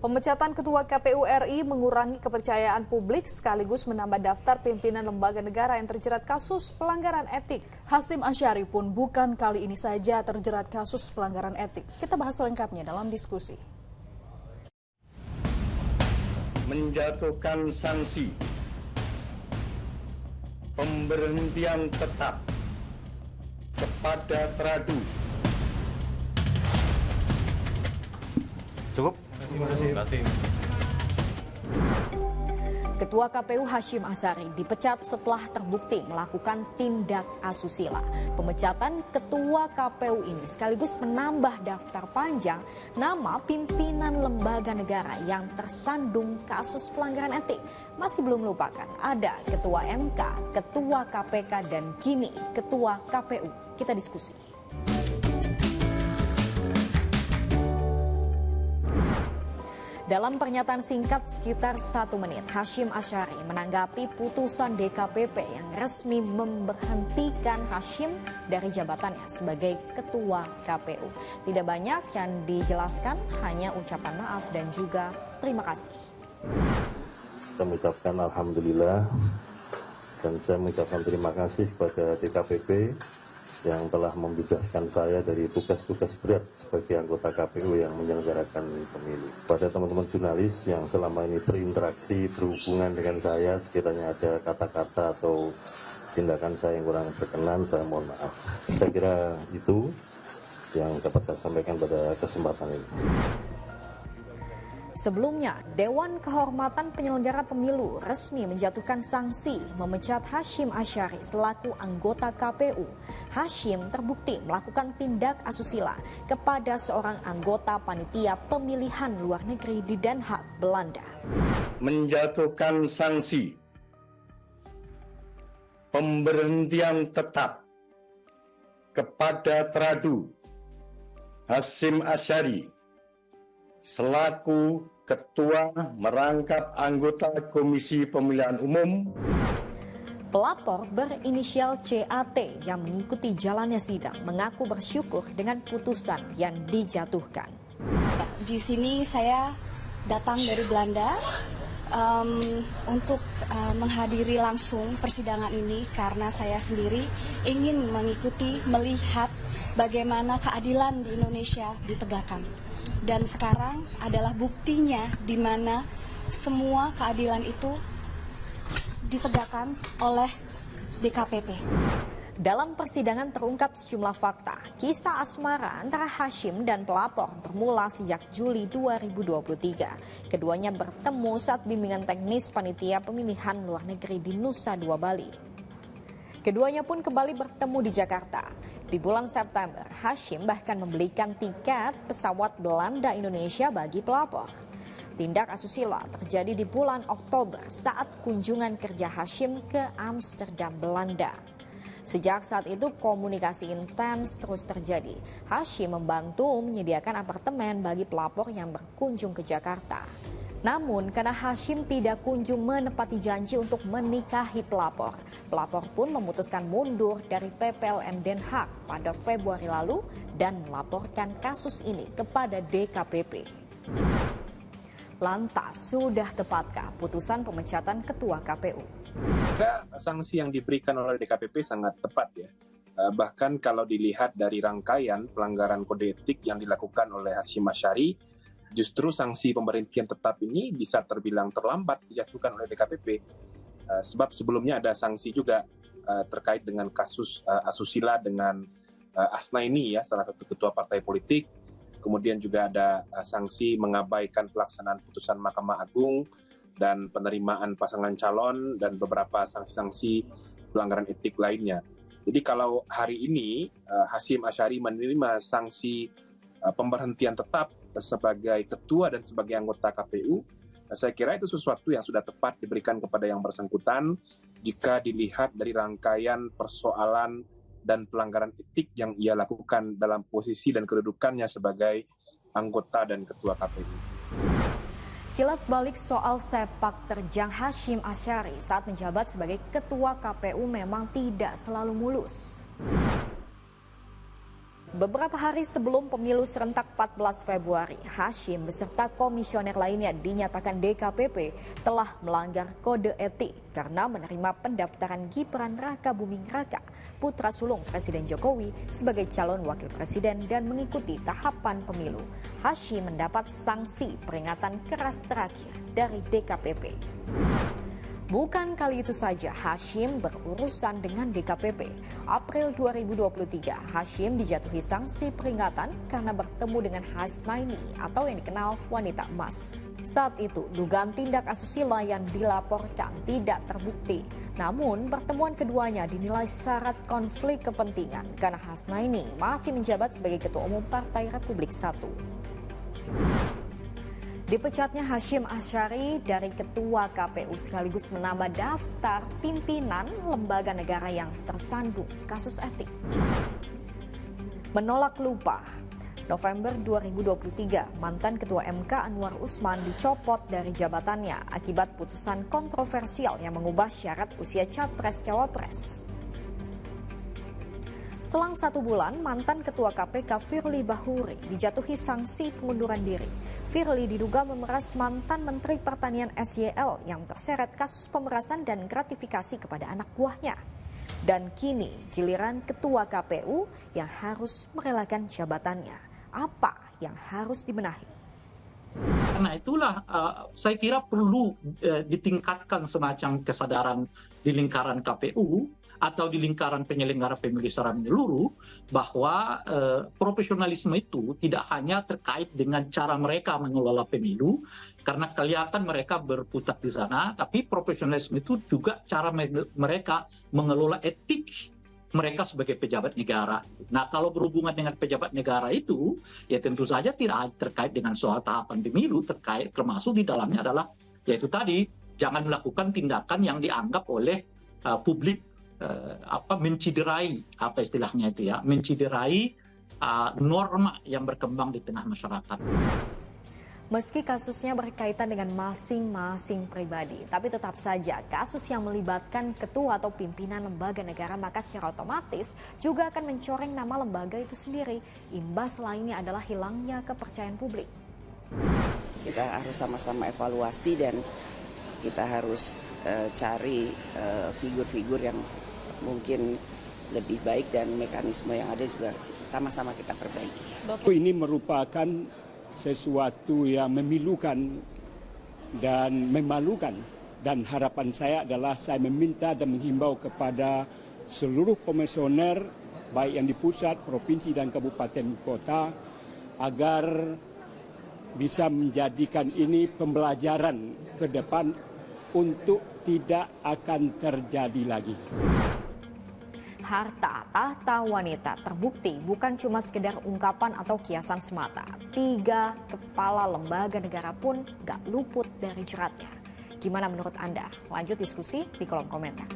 Pemecatan Ketua KPU RI mengurangi kepercayaan publik sekaligus menambah daftar pimpinan lembaga negara yang terjerat kasus pelanggaran etik. Hasyim Asyari pun bukan kali ini saja terjerat kasus pelanggaran etik. Kita bahas selengkapnya dalam diskusi. Menjatuhkan sanksi pemberhentian tetap kepada Tradu. Cukup? Terima kasih. Ketua KPU Hasyim Asyari dipecat setelah terbukti melakukan tindak asusila. Pemecatan Ketua KPU ini sekaligus menambah daftar panjang nama pimpinan lembaga negara yang tersandung kasus pelanggaran etik. Masih belum melupakan ada Ketua MK, Ketua KPK, dan kini Ketua KPU. Kita diskusi. Dalam pernyataan singkat sekitar 1 menit, Hasyim Asyari menanggapi putusan DKPP yang resmi memberhentikan Hasyim dari jabatannya sebagai Ketua KPU. Tidak banyak yang dijelaskan, hanya ucapan maaf dan juga terima kasih. Saya mengucapkan Alhamdulillah dan saya mengucapkan terima kasih kepada DKPP yang telah membebaskan saya dari tugas-tugas berat sebagai anggota KPU yang menyelenggarakan pemilu. Pada teman-teman jurnalis yang selama ini berinteraksi, berhubungan dengan saya, sekiranya ada kata-kata atau tindakan saya yang kurang berkenan, saya mohon maaf. Saya kira itu yang dapat saya sampaikan pada kesempatan ini. Sebelumnya, Dewan Kehormatan Penyelenggara Pemilu resmi menjatuhkan sanksi memecat Hasyim Asyari selaku anggota KPU. Hasyim terbukti melakukan tindak asusila kepada seorang anggota panitia pemilihan luar negeri di Den Haag, Belanda. Menjatuhkan sanksi pemberhentian tetap kepada Tradu Hasyim Asyari selaku Ketua Merangkap Anggota Komisi Pemilihan Umum. Pelapor berinisial CAT yang mengikuti jalannya sidang mengaku bersyukur dengan putusan yang dijatuhkan. Di sini saya datang dari Belanda untuk menghadiri langsung persidangan ini karena saya sendiri ingin mengikuti, melihat bagaimana keadilan di Indonesia ditegakkan. Dan sekarang adalah buktinya di mana semua keadilan itu ditegakkan oleh DKPP. Dalam persidangan terungkap sejumlah fakta. Kisah asmara antara Hasyim dan pelapor bermula sejak Juli 2023. Keduanya bertemu saat bimbingan teknis panitia pemilihan luar negeri di Nusa Dua, Bali. Keduanya pun kembali bertemu di Jakarta. Di bulan September, Hasyim bahkan membelikan tiket pesawat Belanda-Indonesia bagi pelapor. Tindak asusila terjadi di bulan Oktober saat kunjungan kerja Hasyim ke Amsterdam, Belanda. Sejak saat itu komunikasi intens terus terjadi. Hasyim membantu menyediakan apartemen bagi pelapor yang berkunjung ke Jakarta. Namun karena Hasyim tidak kunjung menepati janji untuk menikahi pelapor, pelapor pun memutuskan mundur dari PPLN Den Haag pada Februari lalu dan melaporkan kasus ini kepada DKPP. Lantas, sudah tepatkah putusan pemecatan Ketua KPU? Sanksi yang diberikan oleh DKPP sangat tepat ya. Bahkan kalau dilihat dari rangkaian pelanggaran kode etik yang dilakukan oleh Hasyim Asyari, justru sanksi pemberhentian tetap ini bisa terbilang terlambat dijatuhkan oleh DKPP. Sebab sebelumnya ada sanksi juga terkait dengan kasus asusila dengan Asnaini ya, salah satu ketua partai politik. Kemudian juga ada sanksi mengabaikan pelaksanaan putusan Mahkamah Agung dan penerimaan pasangan calon dan beberapa sanksi-sanksi pelanggaran etik lainnya. Jadi kalau hari ini Hasyim Asyari menerima sanksi pemberhentian tetap sebagai ketua dan sebagai anggota KPU, saya kira itu sesuatu yang sudah tepat diberikan kepada yang bersangkutan jika dilihat dari rangkaian persoalan dan pelanggaran etik yang ia lakukan dalam posisi dan kedudukannya sebagai anggota dan ketua KPU. Kilas balik soal sepak terjang Hasyim Asyari saat menjabat sebagai ketua KPU memang tidak selalu mulus. Beberapa hari sebelum pemilu serentak 14 Februari, Hashim beserta komisioner lainnya dinyatakan DKPP telah melanggar kode etik karena menerima pendaftaran Gibran Rakabuming Raka, putra sulung Presiden Jokowi sebagai calon wakil presiden dan mengikuti tahapan pemilu. Hashim mendapat sanksi peringatan keras terakhir dari DKPP. Bukan kali itu saja Hashim berurusan dengan DKPP. April 2023, Hashim dijatuhi sanksi peringatan karena bertemu dengan Hasnaini atau yang dikenal wanita emas. Saat itu, dugaan tindak asusila yang dilaporkan tidak terbukti. Namun, pertemuan keduanya dinilai syarat konflik kepentingan karena Hasnaini masih menjabat sebagai Ketua Umum Partai Republik I. Dipecatnya Hashim Asyari dari Ketua KPU sekaligus menambah daftar pimpinan lembaga negara yang tersandung kasus etik. Menolak lupa, November 2023, mantan Ketua MK Anwar Usman dicopot dari jabatannya akibat putusan kontroversial yang mengubah syarat usia Capres-Cawapres. Selang 1 bulan, mantan Ketua KPK Firly Bahuri dijatuhi sanksi pengunduran diri. Firly diduga memeras mantan Menteri Pertanian SYL yang terseret kasus pemerasan dan gratifikasi kepada anak buahnya. Dan kini giliran Ketua KPU yang harus merelakan jabatannya. Apa yang harus dibenahi? Karena itulah saya kira perlu ditingkatkan semacam kesadaran di lingkaran KPU atau di lingkaran penyelenggara pemilu secara menyeluruh bahwa profesionalisme itu tidak hanya terkait dengan cara mereka mengelola pemilu karena kelihatan mereka berputar di sana, tapi profesionalisme itu juga cara mereka mengelola etik mereka sebagai pejabat negara. Nah, kalau berhubungan dengan pejabat negara itu, ya tentu saja tidak terkait dengan soal tahapan pemilu, termasuk di dalamnya adalah, yaitu tadi, jangan melakukan tindakan yang dianggap oleh publik menciderai, apa istilahnya itu ya, menciderai norma yang berkembang di tengah masyarakat. Meski kasusnya berkaitan dengan masing-masing pribadi, tapi tetap saja kasus yang melibatkan ketua atau pimpinan lembaga negara maka secara otomatis juga akan mencoreng nama lembaga itu sendiri. Imbas lainnya adalah hilangnya kepercayaan publik. Kita harus sama-sama evaluasi dan kita harus cari figur-figur yang mungkin lebih baik dan mekanisme yang ada juga sama-sama kita perbaiki. Ini merupakan sesuatu yang memilukan dan memalukan, dan harapan saya adalah saya meminta dan menghimbau kepada seluruh komisioner baik yang di pusat, provinsi dan kabupaten kota agar bisa menjadikan ini pembelajaran ke depan untuk tidak akan terjadi lagi. Harta tahta wanita terbukti bukan cuma sekedar ungkapan atau kiasan semata. 3 kepala lembaga negara pun gak luput dari jeratnya. Gimana menurut Anda? Lanjut diskusi di kolom komentar.